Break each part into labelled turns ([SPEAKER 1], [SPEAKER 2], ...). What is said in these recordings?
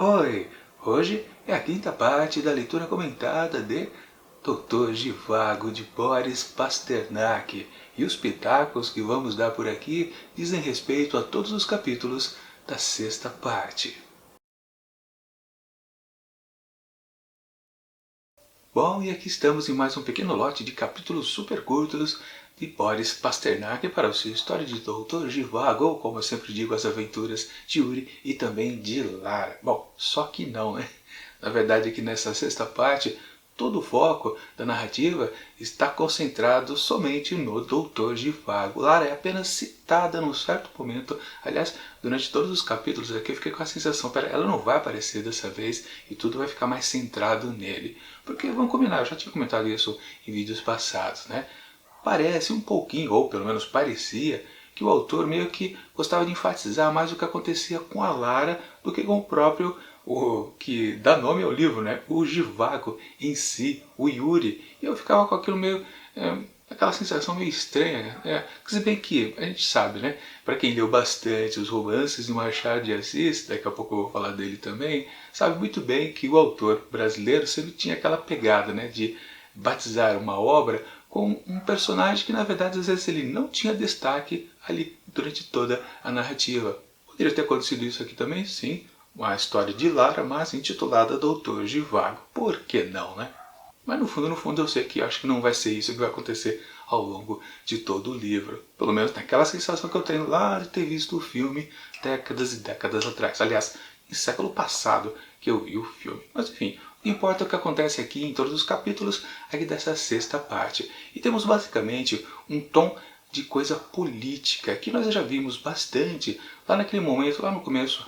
[SPEAKER 1] Oi, hoje é a quinta parte da leitura comentada de Doutor Zhivago de Boris Pasternak, e os pitacos que vamos dar por aqui dizem respeito a todos os capítulos da sexta parte. Bom, e aqui estamos em mais um pequeno lote de capítulos super curtos de Boris Pasternak para o seu História de Doutor Zhivago, ou como eu sempre digo, as aventuras de Yuri e também de Lara. Bom, só que não, né? Na verdade, aqui nessa sexta parte, todo o foco da narrativa está concentrado somente no Doutor Zhivago. Lara é apenas citada num certo momento. Aliás, durante todos os capítulos aqui eu fiquei com a sensação, pera, ela não vai aparecer dessa vez e tudo vai ficar mais centrado nele. Porque, vamos combinar, eu já tinha comentado isso em vídeos passados, né? Parece um pouquinho, ou pelo menos parecia, que o autor meio que gostava de enfatizar mais o que acontecia com a Lara do que com o próprio, o que dá nome ao livro, né? O Zhivago em si, o Yuri. E eu ficava com aquilo meio... aquela sensação meio estranha, né? Se bem que a gente sabe, né? Para quem leu bastante os romances de Machado de Assis, daqui a pouco eu vou falar dele também, sabe muito bem que o autor brasileiro sempre tinha aquela pegada, né? De batizar uma obra com um personagem que, na verdade, às vezes ele não tinha destaque ali durante toda a narrativa. Poderia ter acontecido isso aqui também? Sim. Uma história de Lara, mas intitulada Doutor Zhivago. Por que não, né? Mas no fundo eu sei que acho que não vai ser isso que vai acontecer ao longo de todo o livro. Pelo menos tem aquela sensação que eu tenho lá de ter visto o filme décadas e décadas atrás. Aliás, no século passado que eu vi o filme. Mas enfim, o que importa é o que acontece aqui em todos os capítulos aqui dessa sexta parte. E temos basicamente um tom de coisa política, que nós já vimos bastante lá naquele momento, lá no começo.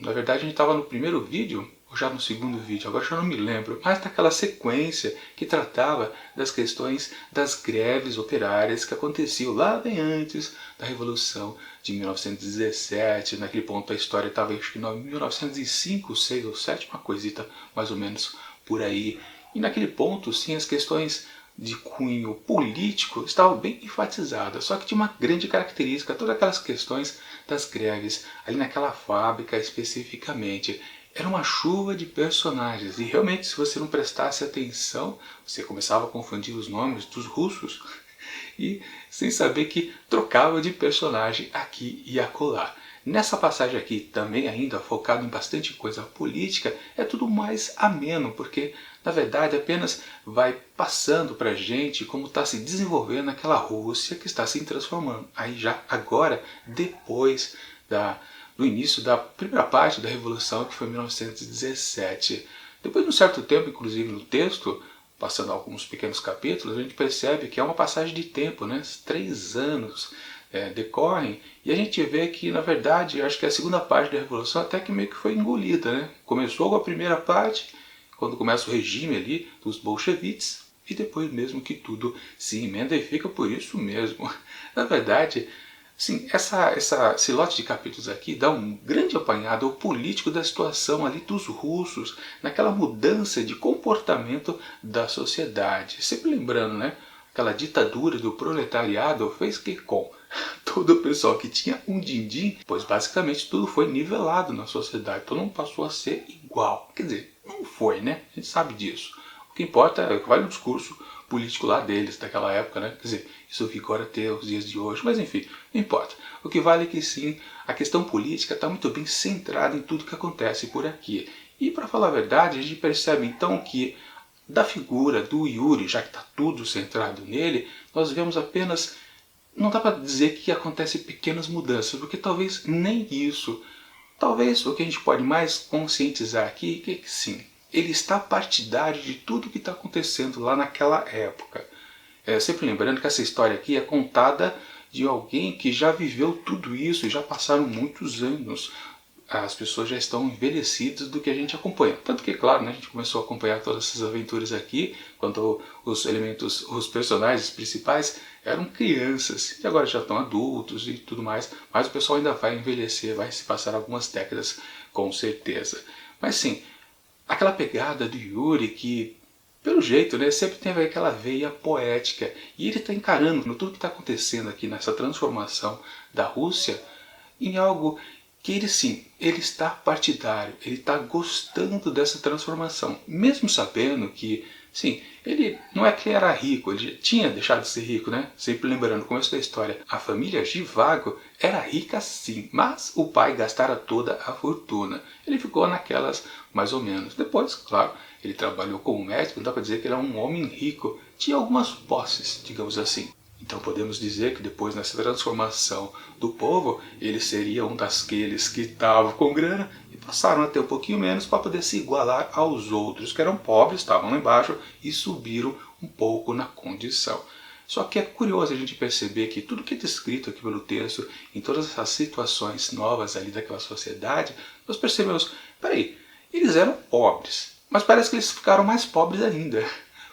[SPEAKER 1] Na verdade a gente estava no primeiro vídeo, ou já no segundo vídeo, agora já não me lembro, mas naquela sequência que tratava das questões das greves operárias que aconteciam lá bem antes da Revolução de 1917, naquele ponto da história estava acho que em 1905, 6 ou 7, uma coisita mais ou menos por aí. E naquele ponto, sim, as questões de cunho político estavam bem enfatizadas, só que tinha uma grande característica, todas aquelas questões das greves, ali naquela fábrica especificamente. Era uma chuva de personagens, e realmente se você não prestasse atenção, você começava a confundir os nomes dos russos, e sem saber que trocava de personagem aqui e acolá. Nessa passagem aqui, também ainda focado em bastante coisa política, é tudo mais ameno, porque na verdade apenas vai passando pra gente como está se desenvolvendo aquela Rússia que está se transformando. Aí já agora, depois do início da primeira parte da Revolução, que foi em 1917. Depois de um certo tempo, inclusive no texto, passando alguns pequenos capítulos, a gente percebe que é uma passagem de tempo, né? 3 anos decorrem, e a gente vê que, na verdade, acho que a segunda parte da Revolução até que meio que foi engolida, né? Começou com a primeira parte, quando começa o regime ali dos bolcheviques, e depois mesmo que tudo se emenda e fica por isso mesmo. Na verdade, sim, esse lote de capítulos aqui dá um grande apanhado ao político da situação ali dos russos, naquela mudança de comportamento da sociedade. Sempre lembrando, né? Aquela ditadura do proletariado fez que com todo o pessoal que tinha um din-din, pois basicamente tudo foi nivelado na sociedade, todo mundo passou a ser igual. Quer dizer, não foi, né? A gente sabe disso. O que importa é que vai no discurso político lá deles, daquela época, né? Quer dizer, isso vigora até os dias de hoje, mas enfim, não importa. O que vale é que sim, a questão política está muito bem centrada em tudo que acontece por aqui. E para falar a verdade, a gente percebe então que da figura do Yuri, já que está tudo centrado nele, nós vemos apenas... Não dá para dizer que acontecem pequenas mudanças, porque talvez nem isso. Talvez o que a gente pode mais conscientizar aqui é que sim, ele está partidário de tudo que está acontecendo lá naquela época. Sempre lembrando que essa história aqui é contada de alguém que já viveu tudo isso e já passaram muitos anos. As pessoas já estão envelhecidas do que a gente acompanha. Tanto que, claro, né, a gente começou a acompanhar todas essas aventuras aqui, quando os elementos, os personagens principais eram crianças, e agora já estão adultos e tudo mais, mas o pessoal ainda vai envelhecer, vai se passar algumas décadas, com certeza. Mas sim, aquela pegada do Yuri que, pelo jeito, né, sempre tem aquela veia poética, e ele está encarando tudo que está acontecendo aqui nessa transformação da Rússia em algo que ele sim, ele está partidário, ele está gostando dessa transformação, mesmo sabendo que, sim, ele não é que ele era rico, ele já tinha deixado de ser rico, né? Sempre lembrando o começo da história, a família Zhivago era rica sim, mas o pai gastara toda a fortuna. Ele ficou naquelas mais ou menos. Depois, claro, ele trabalhou como médico, não dá para dizer que ele era um homem rico, tinha algumas posses, digamos assim. Então podemos dizer que depois nessa transformação do povo, ele seria um daqueles que estavam com grana e passaram a ter um pouquinho menos para poder se igualar aos outros que eram pobres, estavam lá embaixo e subiram um pouco na condição. Só que é curioso a gente perceber que tudo que é descrito aqui pelo texto, em todas essas situações novas ali daquela sociedade, nós percebemos, peraí, eles eram pobres, mas parece que eles ficaram mais pobres ainda.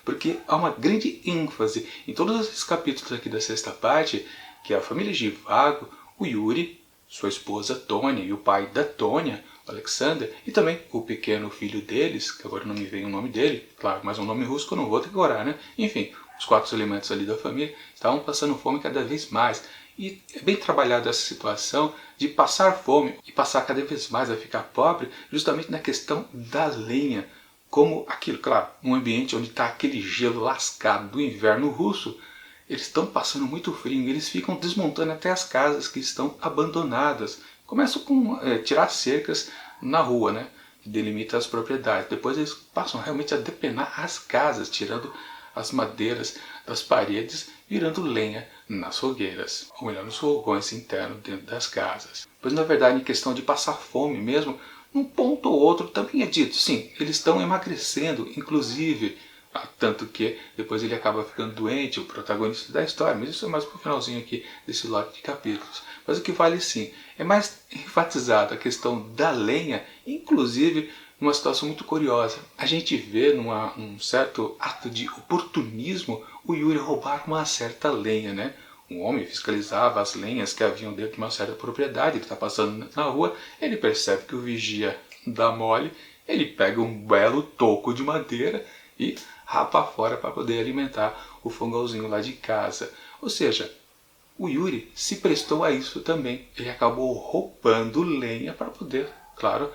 [SPEAKER 1] Porque há uma grande ênfase em todos esses capítulos aqui da sexta parte, que a família Zhivago, o Yuri, sua esposa Tônia e o pai da Tônia, o Alexander, e também o pequeno filho deles, que agora não me vem o nome dele, claro, mas um nome russo que eu não vou decorar, né? Enfim, os 4 elementos ali da família estavam passando fome cada vez mais. E é bem trabalhada essa situação de passar fome e passar cada vez mais a ficar pobre, justamente na questão da lenha. Como aquilo, claro, num ambiente onde está aquele gelo lascado do inverno russo, eles estão passando muito frio, eles ficam desmontando até as casas que estão abandonadas. Começam com tirar cercas na rua, né, que delimita as propriedades. Depois eles passam realmente a depenar as casas, tirando as madeiras das paredes, virando lenha nas fogueiras, ou melhor, nos fogões internos dentro das casas. Pois na verdade, em questão de passar fome mesmo, um ponto ou outro também é dito, sim, eles estão emagrecendo, inclusive, tanto que depois ele acaba ficando doente, o protagonista da história, mas isso é mais pro finalzinho aqui desse lote de capítulos. Mas o que vale sim, é mais enfatizado a questão da lenha, inclusive numa situação muito curiosa. A gente vê num certo ato de oportunismo o Yuri roubar uma certa lenha, né? Um homem fiscalizava as lenhas que haviam dentro de uma certa propriedade, ele está passando na rua, ele percebe que o vigia dá mole, ele pega um belo toco de madeira e rapa fora para poder alimentar o fogãozinho lá de casa. Ou seja, o Yuri se prestou a isso também. Ele acabou roubando lenha para poder, claro,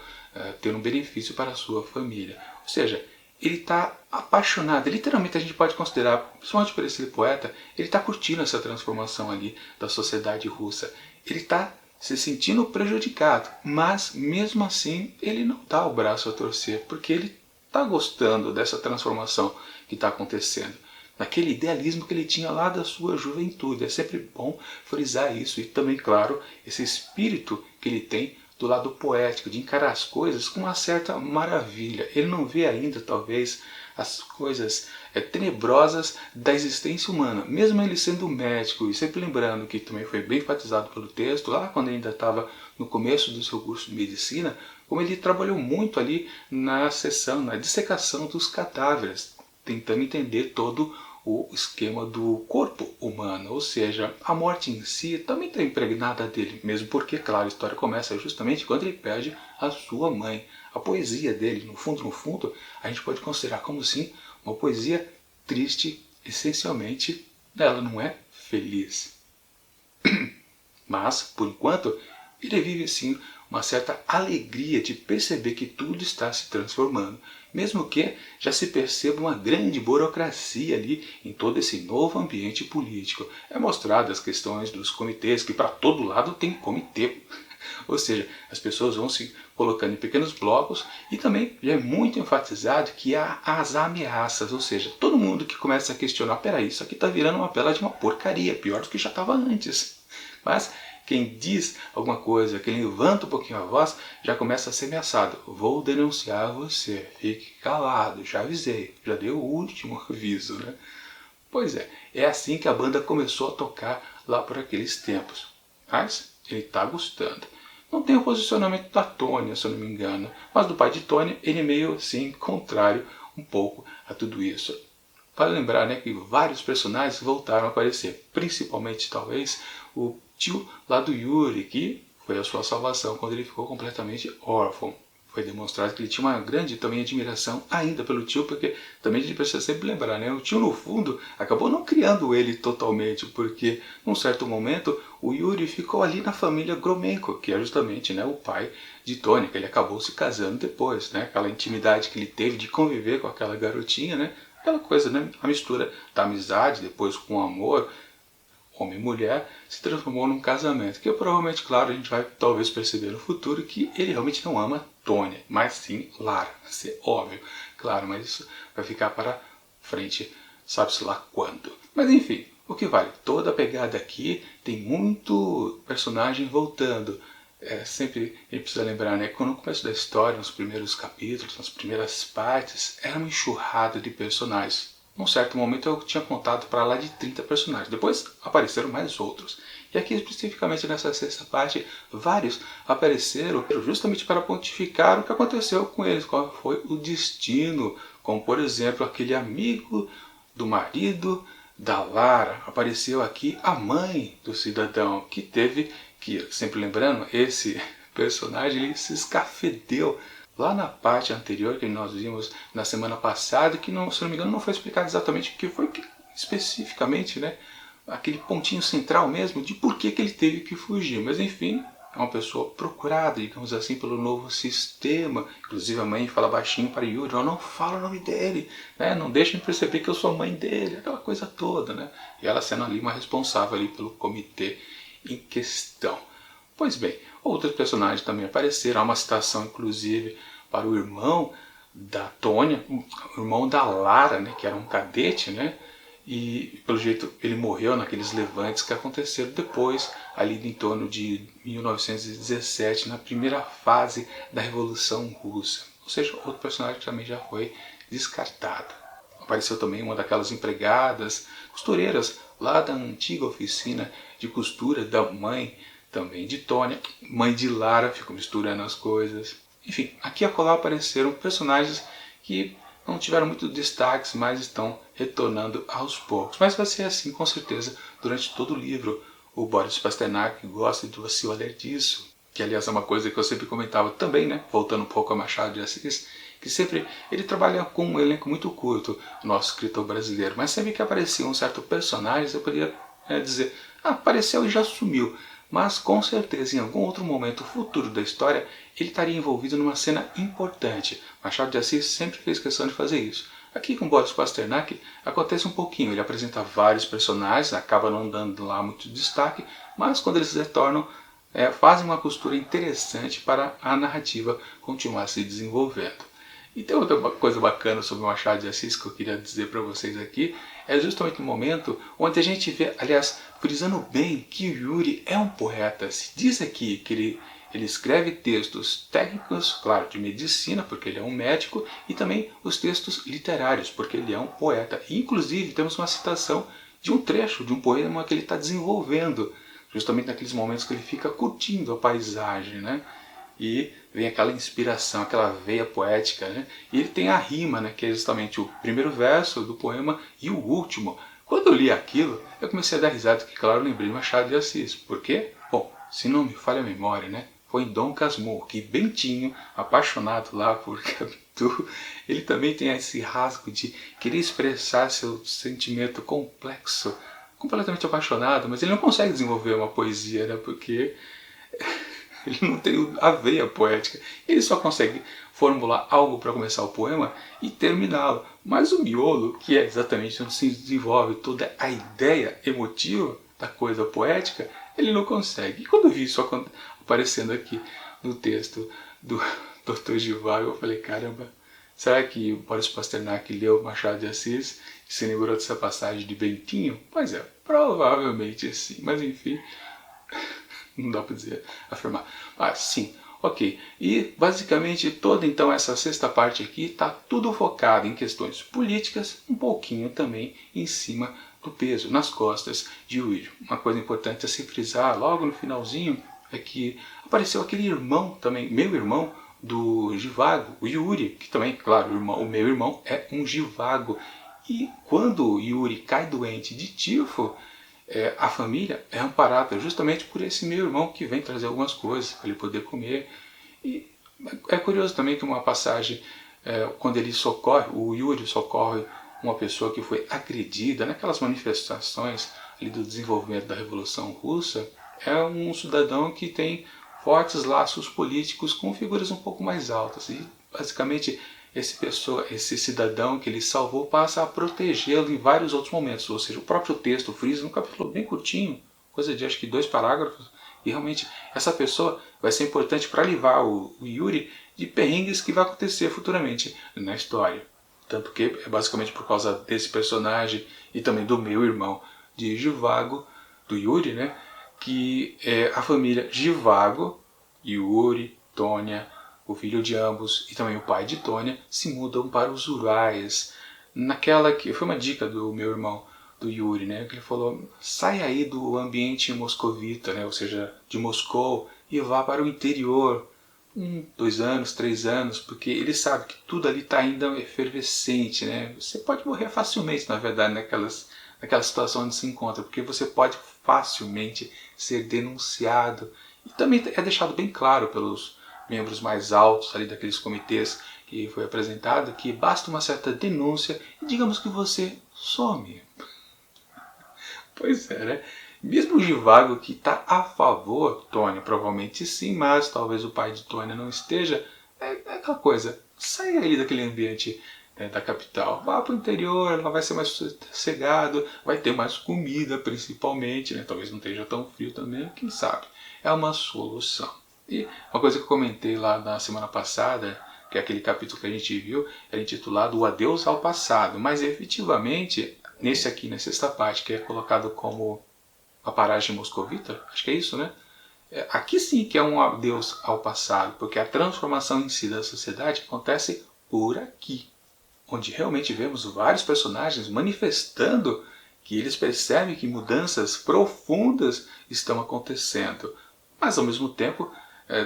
[SPEAKER 1] ter um benefício para a sua família. Ou seja, ele está apaixonado, literalmente a gente pode considerar, principalmente por esse poeta, ele está curtindo essa transformação ali da sociedade russa. Ele está se sentindo prejudicado, mas mesmo assim ele não dá o braço a torcer, porque ele está gostando dessa transformação que está acontecendo. Naquele idealismo que ele tinha lá da sua juventude. É sempre bom frisar isso e também, claro, esse espírito que ele tem do lado poético, de encarar as coisas com uma certa maravilha. Ele não vê ainda, talvez, as coisas tenebrosas da existência humana, mesmo ele sendo médico, e sempre lembrando que também foi bem enfatizado pelo texto, lá quando ele ainda estava no começo do seu curso de medicina, como ele trabalhou muito ali na seção, na dissecação dos cadáveres, tentando entender todo o esquema do corpo humano, ou seja, a morte em si também está impregnada dele, mesmo porque, claro, a história começa justamente quando ele perde a sua mãe. A poesia dele, no fundo, a gente pode considerar como sim uma poesia triste, essencialmente, ela não é feliz. Mas, por enquanto, ele vive sim uma certa alegria de perceber que tudo está se transformando, mesmo que já se perceba uma grande burocracia ali em todo esse novo ambiente político. É mostrado as questões dos comitês, que para todo lado tem comitê. Ou seja, as pessoas vão se colocando em pequenos blocos e também já é muito enfatizado que há as ameaças, ou seja, todo mundo que começa a questionar, peraí, isso aqui está virando uma bela de uma porcaria, pior do que já estava antes. Mas quem diz alguma coisa, quem levanta um pouquinho a voz, já começa a ser ameaçado. Vou denunciar você, fique calado, já avisei, já dei o último aviso, né? Pois é assim que a banda começou a tocar lá por aqueles tempos. Mas ele está gostando. Não tem o posicionamento da Tônia, se eu não me engano, mas do pai de Tônia, ele é meio assim, contrário um pouco a tudo isso. Para lembrar, né, que vários personagens voltaram a aparecer, principalmente talvez o tio lá do Yuri, que foi a sua salvação quando ele ficou completamente órfão. foi demonstrado que ele tinha uma grande também admiração ainda pelo tio, porque também a gente precisa sempre lembrar, né? O tio, no fundo, acabou não criando ele totalmente, porque num certo momento o Yuri ficou ali na família Gromenko, que é justamente, né, o pai de Tônia, que ele acabou se casando depois, né? Aquela intimidade que ele teve de conviver com aquela garotinha, né? Aquela coisa, né? A mistura da amizade, depois com o amor, homem e mulher, se transformou num casamento. Que provavelmente, claro, a gente vai talvez perceber no futuro que ele realmente não ama Tônia, mas sim Lara. Isso é óbvio, claro, mas isso vai ficar para frente, sabe-se lá quando. Mas enfim, o que vale? Toda a pegada aqui tem muito personagem voltando. Sempre a gente precisa lembrar, né? Quando no começo da história, nos primeiros capítulos, nas primeiras partes, era uma enxurrada de personagens. Num certo momento eu tinha contado para lá de 30 personagens, depois apareceram mais outros. E aqui especificamente nessa sexta parte, vários apareceram justamente para pontificar o que aconteceu com eles, qual foi o destino, como por exemplo aquele amigo do marido da Lara, apareceu aqui a mãe do cidadão, que teve que, sempre lembrando, esse personagem ele se escafedeu lá na parte anterior que nós vimos na semana passada, que não, se não me engano não foi explicado exatamente o que foi especificamente, né, aquele pontinho central mesmo de por que ele teve que fugir, mas enfim, é uma pessoa procurada, digamos assim, pelo novo sistema. Inclusive a mãe fala baixinho para Yuri, não fala o nome dele, né? Não deixem perceber que eu sou a mãe dele, aquela coisa toda, né? E ela sendo ali uma responsável ali pelo comitê em questão. Pois bem, outros personagens também apareceram, há uma citação inclusive para o irmão da Tônia, o irmão da Lara, né, que era um cadete, né? E pelo jeito ele morreu naqueles levantes que aconteceram depois, ali em torno de 1917, na primeira fase da Revolução Russa. Ou seja, outro personagem que também já foi descartado. Apareceu também uma daquelas empregadas, costureiras, lá da antiga oficina de costura da mãe, também de Tônia, mãe de Lara, ficou misturando as coisas. Enfim, aqui e acolá apareceram personagens que não tiveram muito destaques, mas estão retornando aos poucos. Mas vai ser assim, com certeza, durante todo o livro. O Boris Pasternak gosta de você olhar disso, que aliás é uma coisa que eu sempre comentava também, né? Voltando um pouco a Machado de Assis, que sempre ele trabalha com um elenco muito curto, o nosso escritor brasileiro, mas sempre que aparecia um certo personagem, você poderia dizer, apareceu e já sumiu. Mas com certeza em algum outro momento futuro da história ele estaria envolvido numa cena importante. Machado de Assis sempre fez questão de fazer isso. Aqui com Boris Pasternak acontece um pouquinho, ele apresenta vários personagens, acaba não dando lá muito destaque, mas quando eles retornam, fazem uma costura interessante para a narrativa continuar se desenvolvendo. E tem outra coisa bacana sobre o Machado de Assis que eu queria dizer para vocês aqui, é justamente o momento onde a gente vê, aliás, frisando bem que o Yuri é um poeta. Se diz aqui que ele escreve textos técnicos, claro, de medicina, porque ele é um médico, e também os textos literários, porque ele é um poeta. E, inclusive, temos uma citação de um trecho de um poema que ele está desenvolvendo, justamente naqueles momentos que ele fica curtindo a paisagem, né? E vem aquela inspiração, aquela veia poética, né? E ele tem a rima, né? Que é justamente o primeiro verso do poema e o último. Quando eu li aquilo, eu comecei a dar risada, que claro, eu lembrei de Machado de Assis. Por quê? Bom, se não me falha a memória, né? Foi em Dom Casmurro, que Bentinho, apaixonado lá por Capitu, ele também tem esse rasgo de querer expressar seu sentimento complexo, completamente apaixonado, mas ele não consegue desenvolver uma poesia, né? Porque ele não tem a veia poética. Ele só consegue formular algo para começar o poema e terminá-lo. Mas o miolo, que é exatamente onde se desenvolve toda a ideia emotiva da coisa poética, ele não consegue. E quando eu vi isso aparecendo aqui no texto do Dr. Zhivago, eu falei, caramba, será que o Boris Pasternak leu Machado de Assis e se lembrou dessa passagem de Bentinho? Pois é, provavelmente sim. Mas enfim, não dá para dizer, afirmar. Mas sim, ok. E basicamente toda então essa sexta parte aqui está tudo focado em questões políticas, um pouquinho também em cima do peso, nas costas de Yuri. Uma coisa importante a se frisar logo no finalzinho é que apareceu aquele irmão também, meu irmão, do Zhivago, o Yuri, que também, claro, o meu irmão é um Zhivago. E quando Yuri cai doente de tifo, a família é amparada justamente por esse meu irmão que vem trazer algumas coisas para ele poder comer. E É curioso também que uma passagem, quando ele socorre, o Yuri socorre uma pessoa que foi agredida naquelas manifestações ali do desenvolvimento da Revolução Russa, é um cidadão que tem fortes laços políticos com figuras um pouco mais altas. E basicamente esse cidadão que ele salvou passa a protegê-lo em vários outros momentos. Ou seja, o próprio texto frisa num capítulo bem curtinho, coisa de acho que 2 parágrafos, e realmente essa pessoa vai ser importante para livrar o Yuri de perrengues que vai acontecer futuramente na história. Tanto que é basicamente por causa desse personagem e também do meu irmão de Zhivago, do Yuri, né, que a família Zhivago, Yuri, Tônia, o filho de ambos e também o pai de Tônia, se mudam para os Urais. Naquela que foi uma dica do meu irmão, do Yuri, né, que ele falou: sai aí do ambiente moscovita, né, ou seja, de Moscou, e vá para o interior, 2 anos, 3 anos, porque ele sabe que tudo ali está ainda efervescente, né? Você pode morrer facilmente, na verdade, naquela situação onde se encontra, porque você pode facilmente ser denunciado. E também é deixado bem claro pelos membros mais altos ali daqueles comitês que foi apresentado que basta uma certa denúncia e digamos que você some. Pois é, né? Mesmo o Zhivago que está a favor, Tônia provavelmente sim, mas talvez o pai de Tônia não esteja, é aquela coisa, sai ali daquele ambiente, né, da capital, vá para o interior, ela vai ser mais sossegado, vai ter mais comida principalmente, né? Talvez não esteja tão frio também, quem sabe. É uma solução. E uma coisa que eu comentei lá na semana passada, que é aquele capítulo que a gente viu, era intitulado O Adeus ao Passado, mas efetivamente nesse aqui, nessa sexta parte, que é colocado como a paragem moscovita, acho que é isso, né? Aqui sim que é um adeus ao passado, porque a transformação em si da sociedade acontece por aqui, onde realmente vemos vários personagens manifestando que eles percebem que mudanças profundas estão acontecendo. Mas ao mesmo tempo,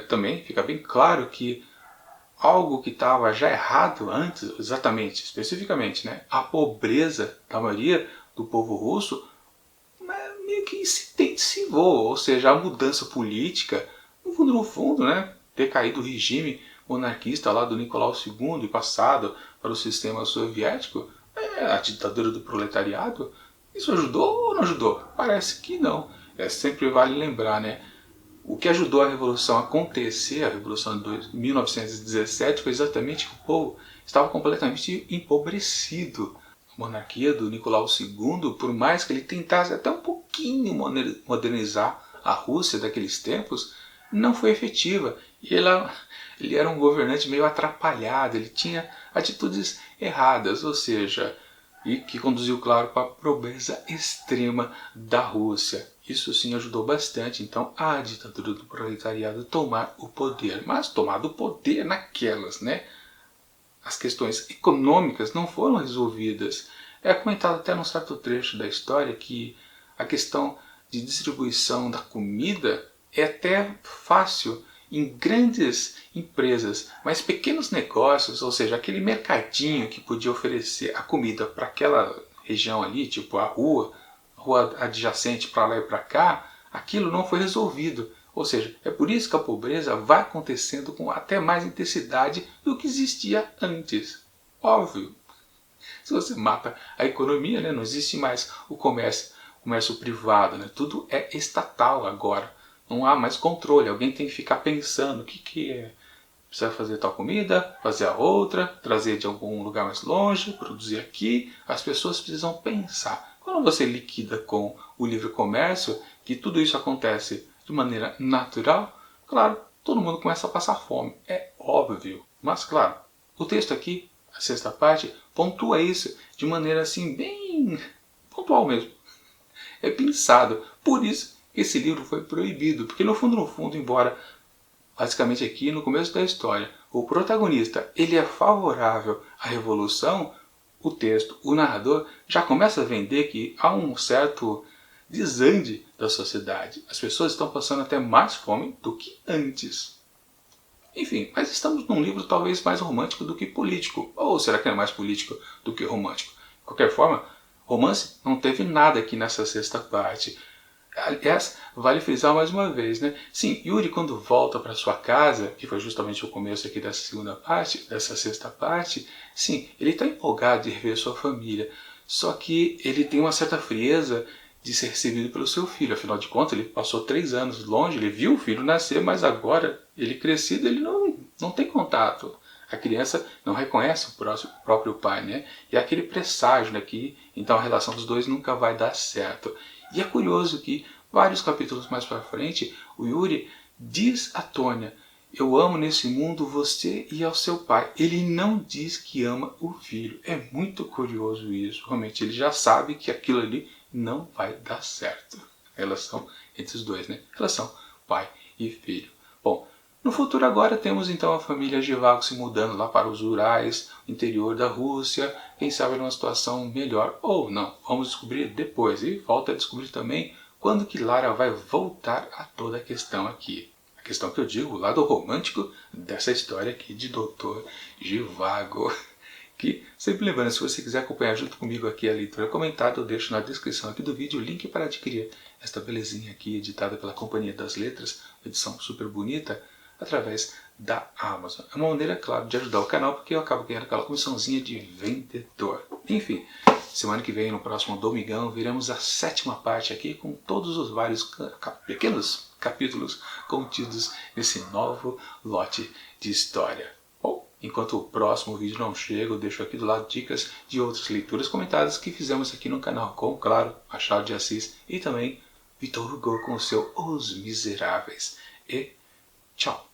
[SPEAKER 1] também fica bem claro que algo que estava já errado antes, exatamente, especificamente, né, a pobreza da maioria do povo russo, meio que se intensivou, ou seja, a mudança política, no fundo, né, ter caído o regime monarquista lá do Nicolau II e passado para o sistema soviético, a ditadura do proletariado, isso ajudou ou não ajudou? Parece que não. Sempre vale lembrar, né? O que ajudou a Revolução a acontecer, a Revolução de 1917, foi exatamente que o povo estava completamente empobrecido. A monarquia do Nicolau II, por mais que ele tentasse até um pouquinho modernizar a Rússia daqueles tempos, não foi efetiva. E ele era um governante meio atrapalhado, ele tinha atitudes erradas, ou seja, e que conduziu, claro, para a pobreza extrema da Rússia. Isso sim ajudou bastante, então, a ditadura do proletariado tomar o poder. Mas tomar o poder naquelas, né? As questões econômicas não foram resolvidas. É comentado até num certo trecho da história que a questão de distribuição da comida é até fácil em grandes empresas, mas pequenos negócios, ou seja, aquele mercadinho que podia oferecer a comida para aquela região ali, tipo a rua adjacente para lá e para cá, aquilo não foi resolvido. Ou seja, é por isso que a pobreza vai acontecendo com até mais intensidade do que existia antes. Óbvio. Se você mata a economia, né, não existe mais o comércio privado, né, tudo é estatal agora. Não há mais controle, alguém tem que ficar pensando o que é. Precisa fazer tal comida, fazer a outra, trazer de algum lugar mais longe, produzir aqui. As pessoas precisam pensar. Quando você liquida com o livre comércio, que tudo isso acontece de maneira natural, claro, todo mundo começa a passar fome. É óbvio. Mas claro, o texto aqui, a sexta parte, pontua isso de maneira assim bem pontual mesmo. É pensado. Por isso que esse livro foi proibido. Porque no fundo, embora basicamente aqui no começo da história o protagonista ele é favorável à revolução, o texto, o narrador, já começa a vender que há um certo desande da sociedade. As pessoas estão passando até mais fome do que antes. Enfim, mas estamos num livro talvez mais romântico do que político. Ou será que é mais político do que romântico? De qualquer forma, romance não teve nada aqui nessa sexta parte. Aliás, vale frisar mais uma vez, né? Sim, Yuri quando volta para sua casa, que foi justamente o começo aqui dessa segunda parte, dessa sexta parte, sim, ele está empolgado de rever sua família, só que ele tem uma certa frieza de ser recebido pelo seu filho, afinal de contas ele passou 3 anos longe, ele viu o filho nascer, mas agora, ele crescido, ele não tem contato. A criança não reconhece o próprio pai, né? E é aquele presságio, né, que então a relação dos dois nunca vai dar certo. E é curioso que vários capítulos mais para frente, o Yuri diz a Tônia: eu amo nesse mundo você e ao seu pai. Ele não diz que ama o filho. É muito curioso isso. Realmente ele já sabe que aquilo ali não vai dar certo. A relação entre os dois, né? Relação pai e filho. Bom, no futuro agora temos então a família Zhivago se mudando lá para os Urais, interior da Rússia, quem sabe numa situação melhor ou não, vamos descobrir depois. E volta a descobrir também quando que Lara vai voltar a toda a questão aqui. A questão que eu digo, o lado romântico dessa história aqui de Dr. Zhivago. Que, sempre lembrando, se você quiser acompanhar junto comigo aqui a leitura comentada, eu deixo na descrição aqui do vídeo o link para adquirir esta belezinha aqui, editada pela Companhia das Letras, edição super bonita, através da Amazon. É uma maneira, claro, de ajudar o canal, porque eu acabo ganhando aquela comissãozinha de vendedor. Enfim, semana que vem, no próximo domingão, veremos a 7ª parte aqui, com todos os vários pequenos capítulos contidos nesse novo lote de história. Bom, enquanto o próximo vídeo não chega, eu deixo aqui do lado dicas de outras leituras comentadas que fizemos aqui no canal, como, claro, Machado de Assis e também Victor Hugo com o seu Os Miseráveis. E tchau!